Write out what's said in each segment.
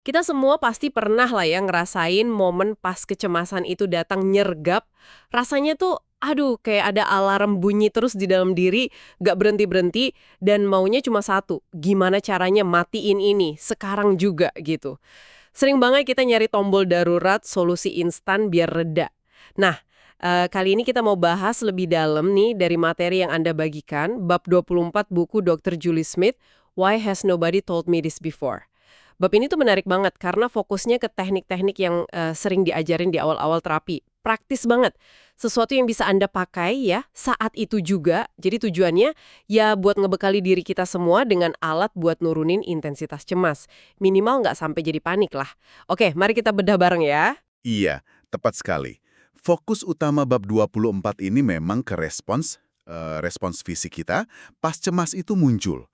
Kita semua pasti pernah lah ya ngerasain momen pas kecemasan itu datang nyergap. Rasanya tuh, aduh kayak ada alarm bunyi terus di dalam diri, gak berhenti-berhenti, dan maunya cuma satu, gimana caranya matiin ini, sekarang juga gitu. Sering banget kita nyari tombol darurat, solusi instan biar reda. Nah, kali ini kita mau bahas lebih dalam nih dari materi yang Anda bagikan, bab 24 buku Dr. Julie Smith, Why Has Nobody Told Me This Before? Bab ini tuh menarik banget karena fokusnya ke teknik-teknik yang sering diajarin di awal-awal terapi. Praktis banget. Sesuatu yang bisa Anda pakai ya saat itu juga. Jadi tujuannya ya buat ngebekali diri kita semua dengan alat buat nurunin intensitas cemas. Minimal nggak sampai jadi panik lah. Oke, mari kita bedah bareng ya. Iya, tepat sekali. Fokus utama bab 24 ini memang ke respons fisik kita pas cemas itu muncul.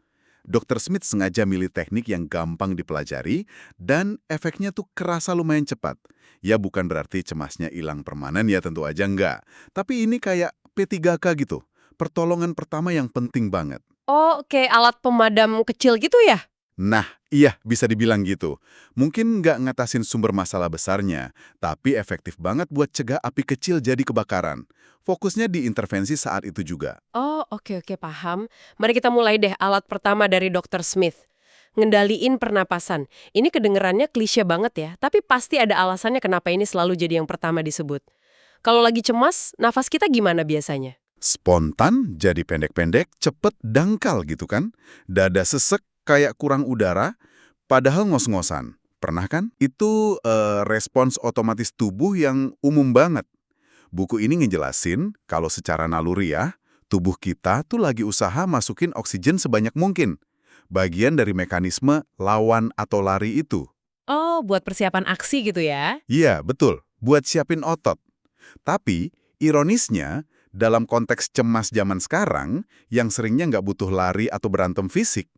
Dr. Smith sengaja milih teknik yang gampang dipelajari dan efeknya tuh kerasa lumayan cepat. Ya bukan berarti cemasnya hilang permanen ya tentu aja enggak. Tapi ini kayak P3K gitu. Pertolongan pertama yang penting banget. Oh, oke, alat pemadam kecil gitu ya? Nah, iya bisa dibilang gitu. Mungkin nggak ngatasin sumber masalah besarnya, tapi efektif banget buat cegah api kecil jadi kebakaran. Fokusnya di intervensi saat itu juga. Oh, oke oke paham. Mari kita mulai deh alat pertama dari Dr. Smith. Ngendaliin pernapasan. Ini kedengerannya klise banget ya, tapi pasti ada alasannya kenapa ini selalu jadi yang pertama disebut. Kalau lagi cemas, nafas kita gimana biasanya? Spontan, jadi pendek-pendek, cepet, dangkal gitu kan. Dada sesek, kayak kurang udara, padahal ngos-ngosan. Pernah kan? Itu respons otomatis tubuh yang umum banget. Buku ini ngejelasin kalau secara naluri ya, tubuh kita tuh lagi usaha masukin oksigen sebanyak mungkin. Bagian dari mekanisme lawan atau lari itu. Oh, buat persiapan aksi gitu ya? Iya, betul. Buat siapin otot. Tapi, ironisnya, dalam konteks cemas zaman sekarang, yang seringnya nggak butuh lari atau berantem fisik,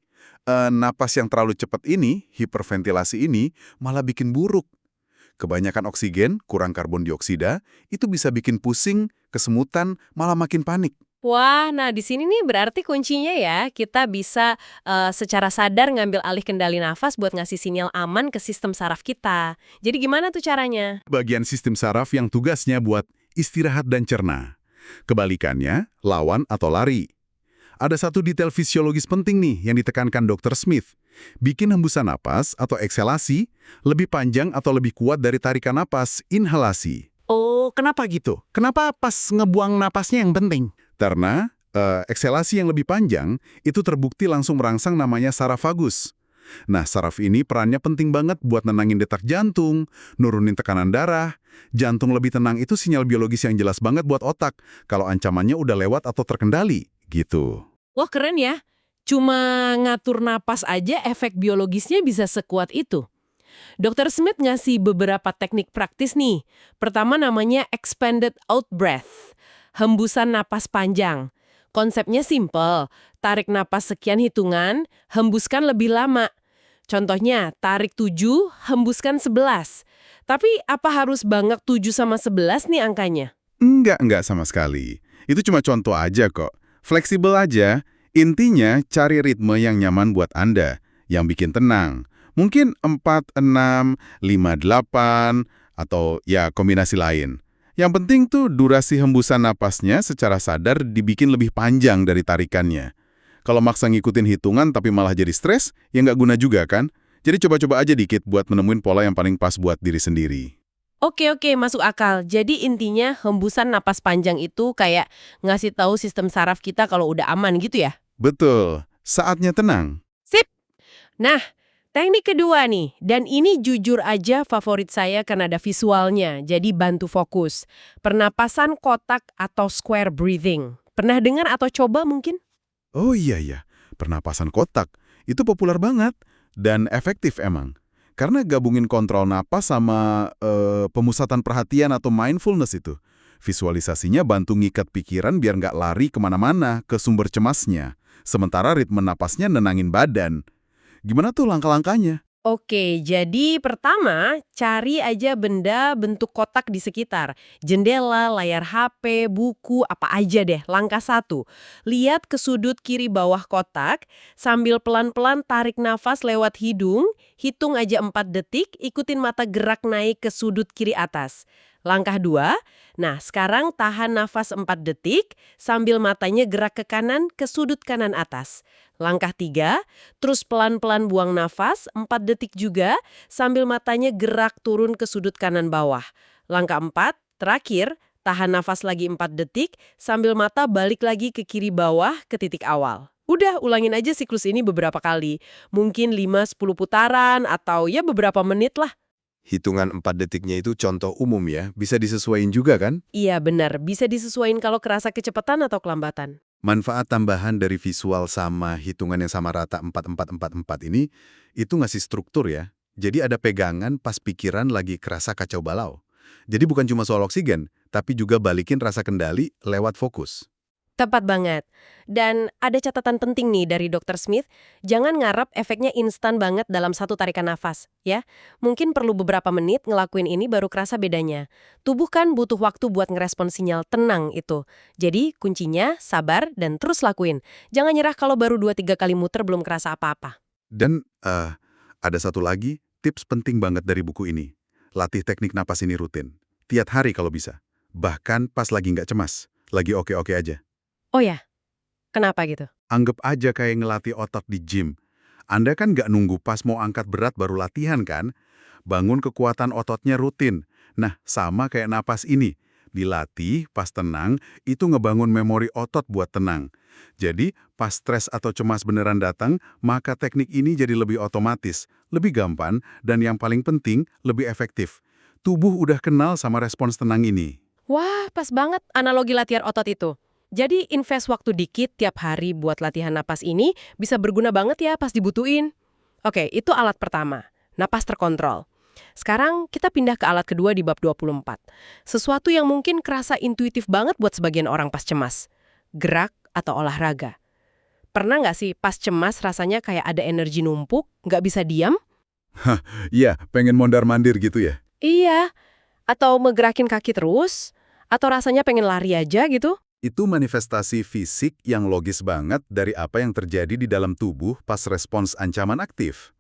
napas yang terlalu cepat ini, hiperventilasi ini, malah bikin buruk. Kebanyakan oksigen, kurang karbon dioksida, itu bisa bikin pusing, kesemutan, malah makin panik. Wah, nah di sini nih berarti kuncinya ya, kita bisa secara sadar ngambil alih kendali nafas buat ngasih sinyal aman ke sistem saraf kita. Jadi gimana tuh caranya? Bagian sistem saraf yang tugasnya buat istirahat dan cerna. Kebalikannya, lawan atau lari. Ada satu detail fisiologis penting nih yang ditekankan Dr. Smith. Bikin hembusan napas atau ekselasi lebih panjang atau lebih kuat dari tarikan napas, inhalasi. Oh, kenapa gitu? Kenapa pas ngebuang napasnya yang penting? Karena ekselasi yang lebih panjang itu terbukti langsung merangsang namanya saraf vagus. Nah, saraf ini perannya penting banget buat nenangin detak jantung, nurunin tekanan darah. Jantung lebih tenang itu sinyal biologis yang jelas banget buat otak kalau ancamannya udah lewat atau terkendali, gitu. Wah keren ya, cuma ngatur napas aja efek biologisnya bisa sekuat itu. Dr. Smith ngasih beberapa teknik praktis nih. Pertama namanya expanded out breath, hembusan napas panjang. Konsepnya simple, tarik napas sekian hitungan, hembuskan lebih lama. Contohnya, tarik 7, hembuskan 11. Tapi apa harus banget 7 sama 11 nih angkanya? Enggak sama sekali. Itu cuma contoh aja kok. Fleksibel aja. Intinya cari ritme yang nyaman buat Anda, yang bikin tenang. Mungkin 4, 6, 5, 8, atau ya kombinasi lain. Yang penting tuh durasi hembusan napasnya secara sadar dibikin lebih panjang dari tarikannya. Kalau maksa ngikutin hitungan tapi malah jadi stres, ya nggak guna juga kan? Jadi coba-coba aja dikit buat menemuin pola yang paling pas buat diri sendiri. Oke, masuk akal. Jadi intinya hembusan napas panjang itu kayak ngasih tahu sistem saraf kita kalau udah aman gitu ya? Betul, saatnya tenang. Sip! Nah, teknik kedua nih, dan ini jujur aja favorit saya karena ada visualnya, jadi bantu fokus. Pernapasan kotak atau square breathing. Pernah dengar atau coba mungkin? Oh iya, pernapasan kotak. Itu populer banget dan efektif emang. Karena gabungin kontrol napas sama pemusatan perhatian atau mindfulness itu. Visualisasinya bantu ngikat pikiran biar nggak lari kemana-mana ke sumber cemasnya. Sementara ritme napasnya nenangin badan. Gimana tuh langkah-langkahnya? Oke, jadi pertama, cari aja benda bentuk kotak di sekitar. Jendela, layar HP, buku, apa aja deh. Langkah satu, lihat ke sudut kiri bawah kotak, sambil pelan-pelan tarik nafas lewat hidung, hitung aja 4 detik, ikutin mata gerak naik ke sudut kiri atas. Langkah dua, nah sekarang tahan nafas 4 detik, sambil matanya gerak ke kanan ke sudut kanan atas. Langkah tiga, terus pelan-pelan buang nafas, 4 detik juga, sambil matanya gerak turun ke sudut kanan bawah. Langkah 4, terakhir, tahan nafas lagi 4 detik, sambil mata balik lagi ke kiri bawah ke titik awal. Udah, ulangin aja siklus ini beberapa kali. Mungkin 5-10 putaran, atau ya beberapa menit lah. Hitungan 4 detiknya itu contoh umum ya, bisa disesuaikan juga kan? Iya benar, bisa disesuaikan kalau kerasa kecepatan atau kelambatan. Manfaat tambahan dari visual sama hitungan yang sama rata 4444 ini, itu ngasih struktur ya. Jadi ada pegangan pas pikiran lagi kerasa kacau balau. Jadi bukan cuma soal oksigen, tapi juga balikin rasa kendali lewat fokus. Tepat banget. Dan ada catatan penting nih dari Dr. Smith, jangan ngarep efeknya instan banget dalam satu tarikan nafas, ya. Mungkin perlu beberapa menit ngelakuin ini baru kerasa bedanya. Tubuh kan butuh waktu buat ngerespon sinyal tenang itu. Jadi kuncinya sabar dan terus lakuin. Jangan nyerah kalau baru 2-3 kali muter belum kerasa apa-apa. Dan ada satu lagi, tips penting banget dari buku ini. Latih teknik napas ini rutin. Tiap hari kalau bisa. Bahkan pas lagi nggak cemas. Lagi oke-oke aja. Oh ya, kenapa gitu? Anggap aja kayak ngelatih otot di gym. Anda kan nggak nunggu pas mau angkat berat baru latihan kan? Bangun kekuatan ototnya rutin. Nah, sama kayak napas ini. Dilatih, pas tenang, itu ngebangun memori otot buat tenang. Jadi, pas stres atau cemas beneran datang, maka teknik ini jadi lebih otomatis, lebih gampang, dan yang paling penting, lebih efektif. Tubuh udah kenal sama respons tenang ini. Wah, pas banget analogi latihan otot itu. Jadi invest waktu dikit tiap hari buat latihan napas ini bisa berguna banget ya pas dibutuhin. Oke, itu alat pertama, napas terkontrol. Sekarang kita pindah ke alat kedua di bab 24. Sesuatu yang mungkin kerasa intuitif banget buat sebagian orang pas cemas. Gerak atau olahraga. Pernah nggak sih pas cemas rasanya kayak ada energi numpuk, nggak bisa diam? Iya, pengen mondar-mandir gitu ya? Iya. Atau ngegerakin kaki terus? Atau rasanya pengen lari aja gitu? Itu manifestasi fisik yang logis banget dari apa yang terjadi di dalam tubuh pas respons ancaman aktif.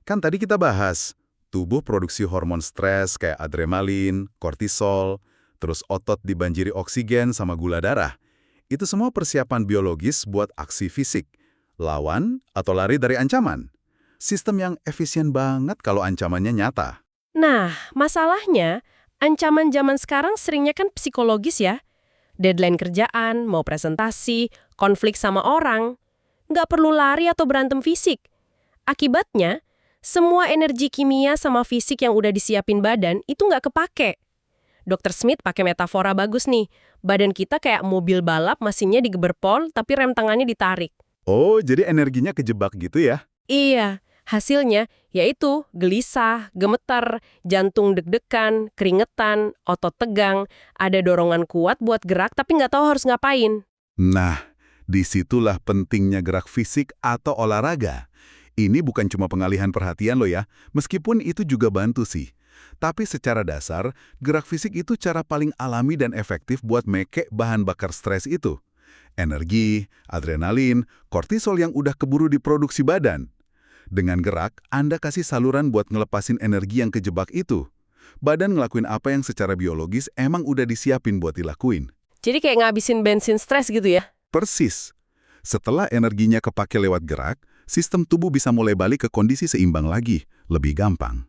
Kan tadi kita bahas, tubuh produksi hormon stres kayak adrenalin, kortisol, terus otot dibanjiri oksigen sama gula darah. Itu semua persiapan biologis buat aksi fisik, lawan atau lari dari ancaman. Sistem yang efisien banget kalau ancamannya nyata. Nah, masalahnya, ancaman zaman sekarang seringnya kan psikologis ya. Deadline kerjaan, mau presentasi, konflik sama orang. Nggak perlu lari atau berantem fisik. Akibatnya, semua energi kimia sama fisik yang udah disiapin badan itu nggak kepake. Dr. Smith pakai metafora bagus nih. Badan kita kayak mobil balap, mesinnya digeberpol, tapi rem tangannya ditarik. Oh, jadi energinya kejebak gitu ya? Iya, hasilnya yaitu gelisah, gemetar, jantung deg-degan, keringetan, otot tegang, ada dorongan kuat buat gerak tapi nggak tahu harus ngapain. Nah, disitulah pentingnya gerak fisik atau olahraga. Ini bukan cuma pengalihan perhatian loh ya, meskipun itu juga bantu sih. Tapi secara dasar, gerak fisik itu cara paling alami dan efektif buat make bahan bakar stres itu. Energi, adrenalin, kortisol yang udah keburu diproduksi badan. Dengan gerak, Anda kasih saluran buat ngelepasin energi yang kejebak itu. Badan ngelakuin apa yang secara biologis emang udah disiapin buat dilakuin. Jadi kayak ngabisin bensin stres gitu ya? Persis. Setelah energinya kepake lewat gerak, sistem tubuh bisa mulai balik ke kondisi seimbang lagi, lebih gampang.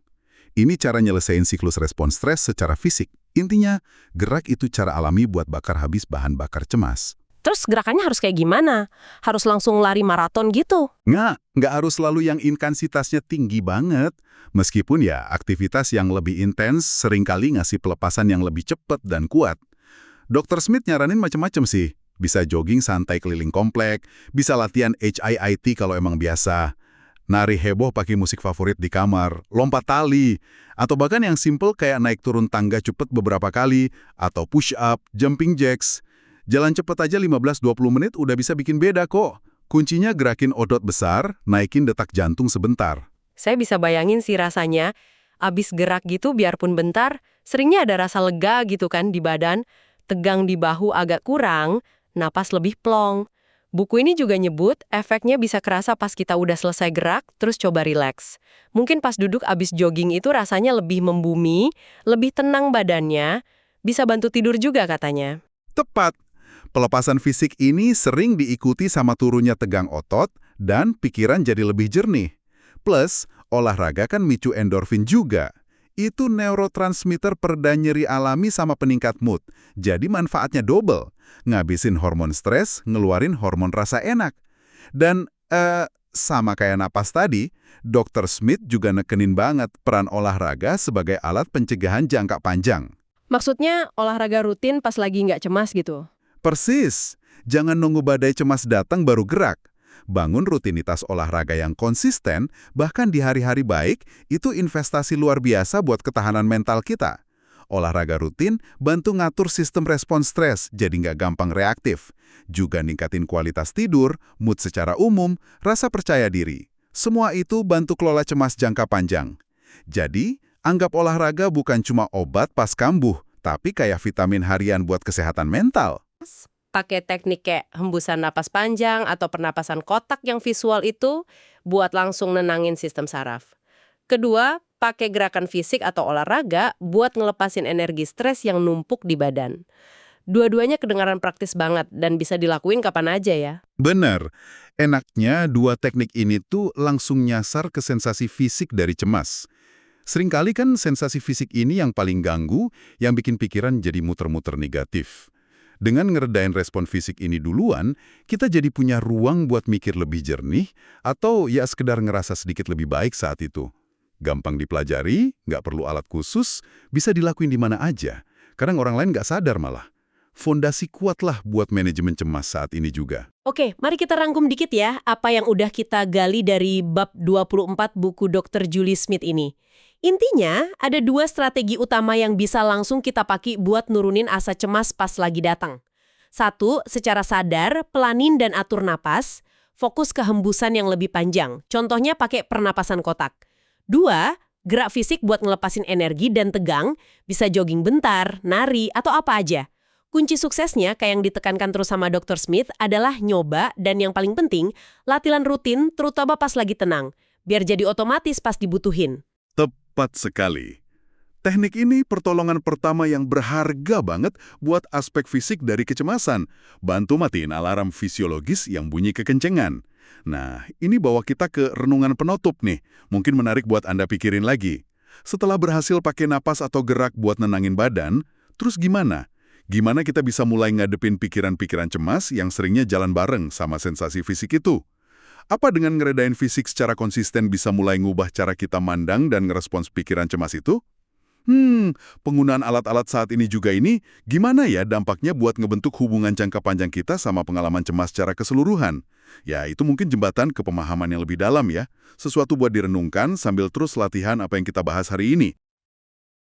Ini cara nyelesain siklus respons stres secara fisik. Intinya, gerak itu cara alami buat bakar habis bahan bakar cemas. Terus gerakannya harus kayak gimana? Harus langsung lari maraton gitu? Nggak harus selalu yang intensitasnya tinggi banget. Meskipun ya, aktivitas yang lebih intens seringkali ngasih pelepasan yang lebih cepat dan kuat. Dr. Smith nyaranin macam-macam sih. Bisa jogging santai keliling komplek, bisa latihan HIIT kalau emang biasa, nari heboh pakai musik favorit di kamar, lompat tali, atau bahkan yang simple kayak naik turun tangga cepet beberapa kali, atau push up, jumping jacks. Jalan cepet aja 15-20 menit udah bisa bikin beda kok. Kuncinya gerakin otot besar, naikin detak jantung sebentar. Saya bisa bayangin sih rasanya, abis gerak gitu biarpun bentar, seringnya ada rasa lega gitu kan di badan, tegang di bahu agak kurang, napas lebih plong. Buku ini juga nyebut efeknya bisa kerasa pas kita udah selesai gerak, terus coba rileks. Mungkin pas duduk abis jogging itu rasanya lebih membumi, lebih tenang badannya, bisa bantu tidur juga katanya. Tepat. Pelepasan fisik ini sering diikuti sama turunnya tegang otot dan pikiran jadi lebih jernih. Plus, olahraga kan micu endorfin juga. Itu neurotransmitter pereda nyeri alami sama peningkat mood. Jadi manfaatnya double. Ngabisin hormon stres, ngeluarin hormon rasa enak. Dan, sama kayak napas tadi, Dr. Smith juga nekenin banget peran olahraga sebagai alat pencegahan jangka panjang. Maksudnya olahraga rutin pas lagi nggak cemas gitu? Persis. Jangan nunggu badai cemas datang baru gerak. Bangun rutinitas olahraga yang konsisten, bahkan di hari-hari baik, itu investasi luar biasa buat ketahanan mental kita. Olahraga rutin bantu ngatur sistem respons stres, jadi nggak gampang reaktif. Juga ningkatin kualitas tidur, mood secara umum, rasa percaya diri. Semua itu bantu kelola cemas jangka panjang. Jadi, anggap olahraga bukan cuma obat pas kambuh, tapi kayak vitamin harian buat kesehatan mental. Pakai teknik kayak hembusan napas panjang atau pernapasan kotak yang visual itu buat langsung nenangin sistem saraf. Kedua, pakai gerakan fisik atau olahraga buat ngelepasin energi stres yang numpuk di badan. Dua-duanya kedengaran praktis banget dan bisa dilakuin kapan aja ya. Bener. Enaknya dua teknik ini tuh langsung nyasar ke sensasi fisik dari cemas. Seringkali kan sensasi fisik ini yang paling ganggu, yang bikin pikiran jadi muter-muter negatif. Dengan ngeredain respon fisik ini duluan, kita jadi punya ruang buat mikir lebih jernih atau ya sekedar ngerasa sedikit lebih baik saat itu. Gampang dipelajari, nggak perlu alat khusus, bisa dilakuin di mana aja. Kadang orang lain nggak sadar malah. Fondasi kuatlah buat manajemen cemas saat ini juga. Oke, mari kita rangkum dikit ya apa yang udah kita gali dari bab 24 buku Dr. Julie Smith ini. Intinya, ada dua strategi utama yang bisa langsung kita pakai buat nurunin asa cemas pas lagi datang. Satu, secara sadar, pelanin dan atur napas, fokus ke hembusan yang lebih panjang. Contohnya pakai pernapasan kotak. Dua, gerak fisik buat ngelepasin energi dan tegang, bisa jogging bentar, nari, atau apa aja. Kunci suksesnya, kayak yang ditekankan terus sama Dr. Smith, adalah nyoba dan yang paling penting, latihan rutin terutama pas lagi tenang, biar jadi otomatis pas dibutuhin. Tepat sekali. Teknik ini pertolongan pertama yang berharga banget buat aspek fisik dari kecemasan. Bantu matiin alarm fisiologis yang bunyi kekencengan. Nah, ini bawa kita ke renungan penutup nih. Mungkin menarik buat Anda pikirin lagi. Setelah berhasil pakai napas atau gerak buat nenangin badan, terus gimana? Gimana kita bisa mulai ngadepin pikiran-pikiran cemas yang seringnya jalan bareng sama sensasi fisik itu? Apa dengan ngeredain fisik secara konsisten bisa mulai ngubah cara kita mandang dan ngerespons pikiran cemas itu? Penggunaan alat-alat saat ini juga ini, gimana ya dampaknya buat ngebentuk hubungan jangka panjang kita sama pengalaman cemas secara keseluruhan? Ya, itu mungkin jembatan ke pemahaman yang lebih dalam ya. Sesuatu buat direnungkan sambil terus latihan apa yang kita bahas hari ini.